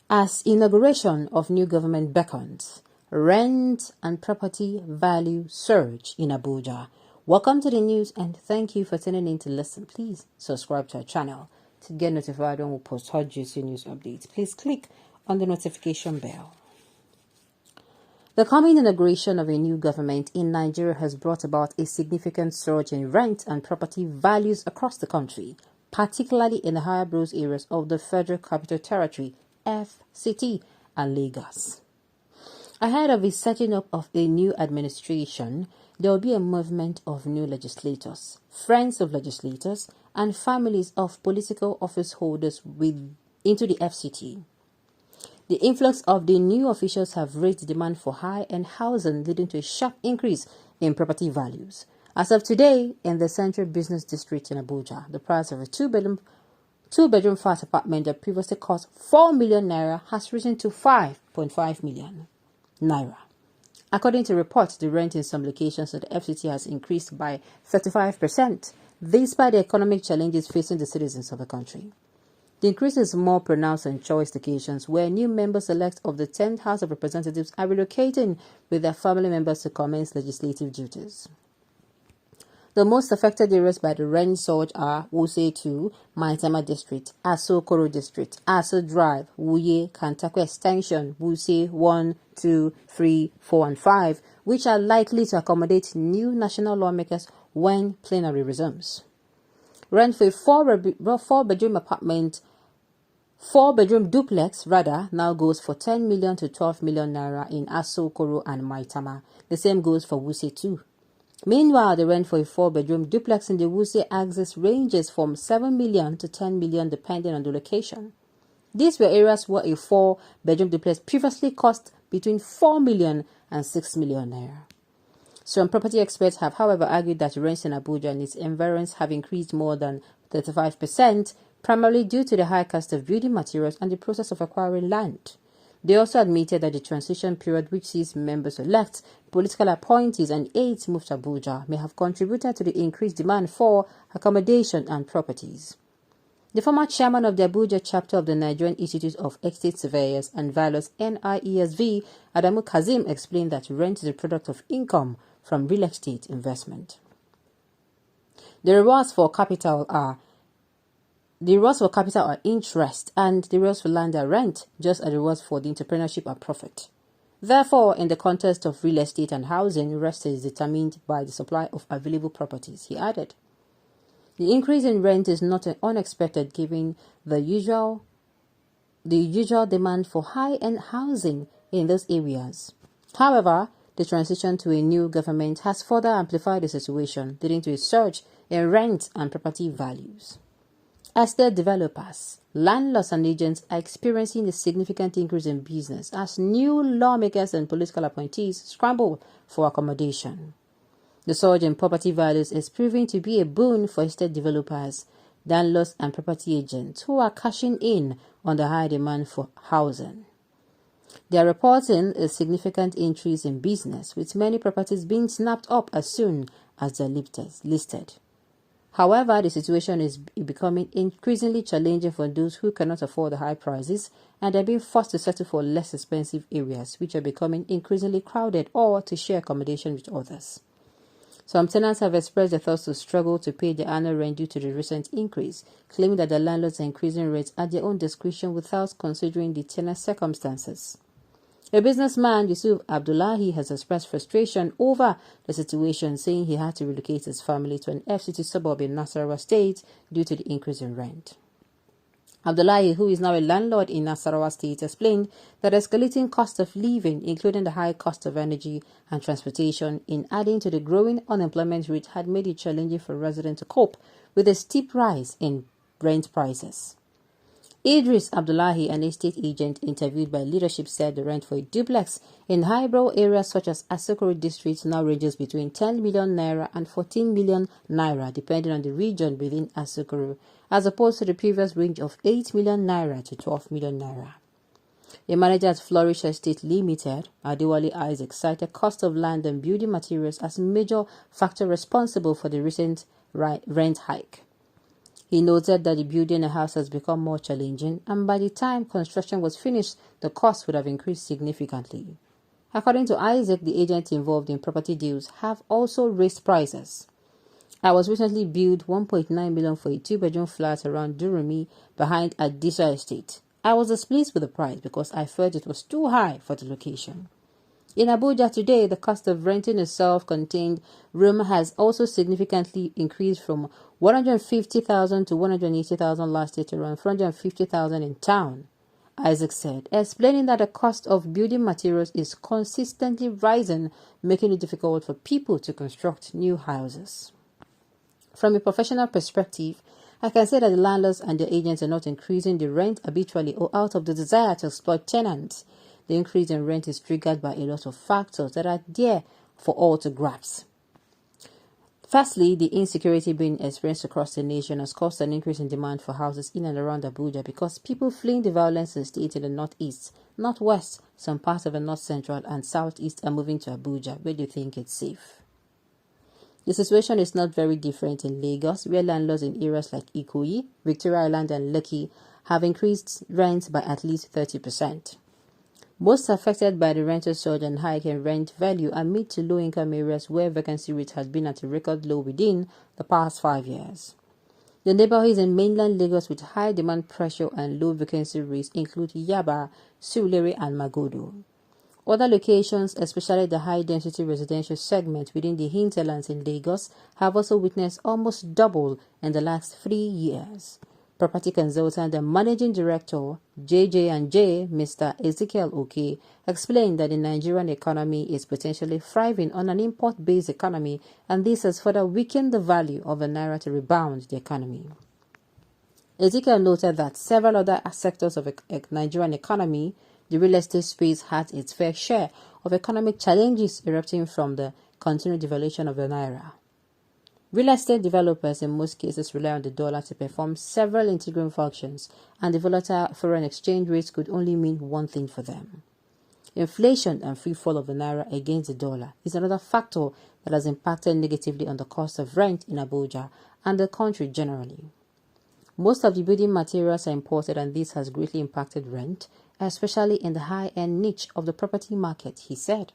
As inauguration of new government beckons, rent and property value surge in Abuja. Welcome to the news and thank you for tuning in to listen. Please subscribe to our channel to get notified when we post hot juicy news updates. Please click on the notification bell. The coming inauguration of a new government in Nigeria has brought about a significant surge in rent and property values across the country, particularly in the higher borough areas of the Federal Capital Territory, FCT, and Lagos. Ahead of the setting up of a new administration, there will be a movement of new legislators, friends of legislators, and families of political office holders into the FCT. The influx of the new officials have raised demand for high-end housing, leading to a sharp increase in property values. As of today, in the Central Business District in Abuja, the price of a two-bedroom flat apartment that previously cost 4 million naira has risen to 5.5 million naira. According to reports, the rent in some locations of the FCT has increased by 35%, despite the economic challenges facing the citizens of the country. The increase is more pronounced on choice locations where new members-elect of the 10th House of Representatives are relocating with their family members to commence legislative duties. The most affected areas by the rent surge are Wuse 2, Maitama District, Aso Koro District, Aso Drive, Wuye, Kantakwe Extension, Wuse 1, 2, 3, 4, and 5, which are likely to accommodate new national lawmakers when plenary resumes. Rent for a four-bedroom duplex now goes for 10 million to 12 million naira in Aso Koro and Maitama. The same goes for Wuse 2. Meanwhile, the rent for a four-bedroom duplex in the Wuse axis ranges from 7 million to 10 million depending on the location. These were areas where a four-bedroom duplex previously cost between 4 million and 6 million naira. Some property experts have, however, argued that rents in Abuja and its environs have increased more than 35%, primarily due to the high cost of building materials and the process of acquiring land. They also admitted that the transition period, which sees members-elect, political appointees, and aides move to Abuja, may have contributed to the increased demand for accommodation and properties. The former chairman of the Abuja chapter of the Nigerian Institute of Estate Surveyors and Valuers (NIESV), Adamu Kazim, explained that rent is a product of income from real estate investment. The rewards for capital are interest, and the rewards for land are rent, just as the rewards for the entrepreneurship are profit. Therefore, in the context of real estate and housing, rent is determined by the supply of available properties, he added. The increase in rent is not unexpected given the usual demand for high-end housing in those areas. However, the transition to a new government has further amplified the situation, leading to a surge in rent and property values. Estate developers, landlords, and agents are experiencing a significant increase in business as new lawmakers and political appointees scramble for accommodation. The surge in property values is proving to be a boon for estate developers, landlords, and property agents who are cashing in on the high demand for housing. They are reporting a significant increase in business, with many properties being snapped up as soon as they're listed. However, the situation is becoming increasingly challenging for those who cannot afford the high prices and are being forced to settle for less expensive areas, which are becoming increasingly crowded, or to share accommodation with others. Some tenants have expressed their thoughts to struggle to pay the annual rent due to the recent increase, claiming that the landlords are increasing rates at their own discretion without considering the tenant's circumstances. A businessman, Yusuf Abdullahi, has expressed frustration over the situation, saying he had to relocate his family to an FCT suburb in Nasarawa State due to the increase in rent. Abdullahi, who is now a landlord in Nasarawa State, explained that escalating cost of living, including the high cost of energy and transportation, in adding to the growing unemployment rate, had made it challenging for residents to cope with a steep rise in rent prices. Idris Abdullahi, an estate agent interviewed by Leadership, said the rent for a duplex in highbrow areas such as Asokoro District now ranges between 10 million naira and 14 million naira, depending on the region within Asokoro, as opposed to the previous range of 8 million naira to 12 million naira. A manager at Flourish Estate Limited, Adewale Isaac, cited cost of land and building materials as a major factor responsible for the recent rent hike. He noted that the building a house has become more challenging, and by the time construction was finished, the cost would have increased significantly. According to Isaac, the agents involved in property deals have also raised prices. I was recently billed 1.9 million for a 2-bedroom flat around Durumi behind Adisa Estate. I was displeased with the price because I felt it was too high for the location. In Abuja today, the cost of renting a self-contained room has also significantly increased from 150,000 to 180,000 last year to around 450,000 in town, Isaac said, explaining that the cost of building materials is consistently rising, making it difficult for people to construct new houses. From a professional perspective, I can say that the landlords and their agents are not increasing the rent habitually or out of the desire to exploit tenants. The increase in rent is triggered by a lot of factors that are there for all to grasp. Firstly, the insecurity being experienced across the nation has caused an increase in demand for houses in and around Abuja because people fleeing the violence in states in the northeast, northwest, some parts of the north central and southeast are moving to Abuja where they think it's safe. The situation is not very different in Lagos, where landlords in areas like Ikoyi, Victoria Island and Lekki have increased rent by at least 30%. Most affected by the rental surge and hike in rent value are mid to low-income areas where vacancy rate has been at a record low within the past 5 years. The neighborhoods in mainland Lagos with high demand pressure and low vacancy rates include Yaba, Surulere and Magodo. Other locations, especially the high-density residential segment within the hinterlands in Lagos, have also witnessed almost double in the last 3 years. Property consultant and managing director JJ&J, Mr. Ezekiel Oke, explained that the Nigerian economy is potentially thriving on an import-based economy, and this has further weakened the value of the naira to rebound the economy. Ezekiel noted that several other sectors of the Nigerian economy, the real estate space, had its fair share of economic challenges erupting from the continued devaluation of the naira. Real estate developers in most cases rely on the dollar to perform several integral functions, and the volatile foreign exchange rates could only mean one thing for them. Inflation and free fall of the naira against the dollar is another factor that has impacted negatively on the cost of rent in Abuja and the country generally. Most of the building materials are imported, and this has greatly impacted rent, especially in the high-end niche of the property market, he said.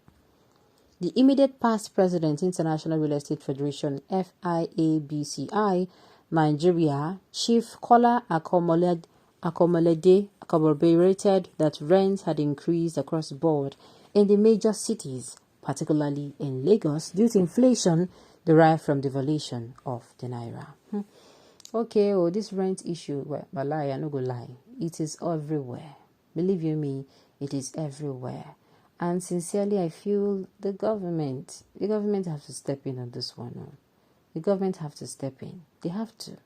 The immediate past president, International Real Estate Federation FIABCI, Nigeria, Chief Kola Akomolede corroborated that rents had increased across the board in the major cities, particularly in Lagos, due to inflation derived from devaluation of the naira. Okay, this rent issue, well, I no go lie, it is everywhere. Believe you me, it is everywhere. And sincerely, I feel the government have to step in on this one. The government have to step in. They have to.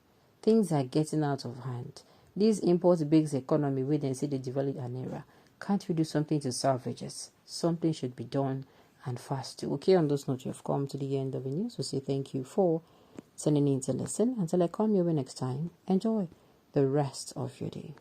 Things are getting out of hand. This import-based economy, where they say they develop an era, can't we do something to salvage it? Something should be done, and fast too. Okay, on those notes, you have come to the end of the news. We say thank you for sending in to listen. Until I come your way next time, enjoy the rest of your day.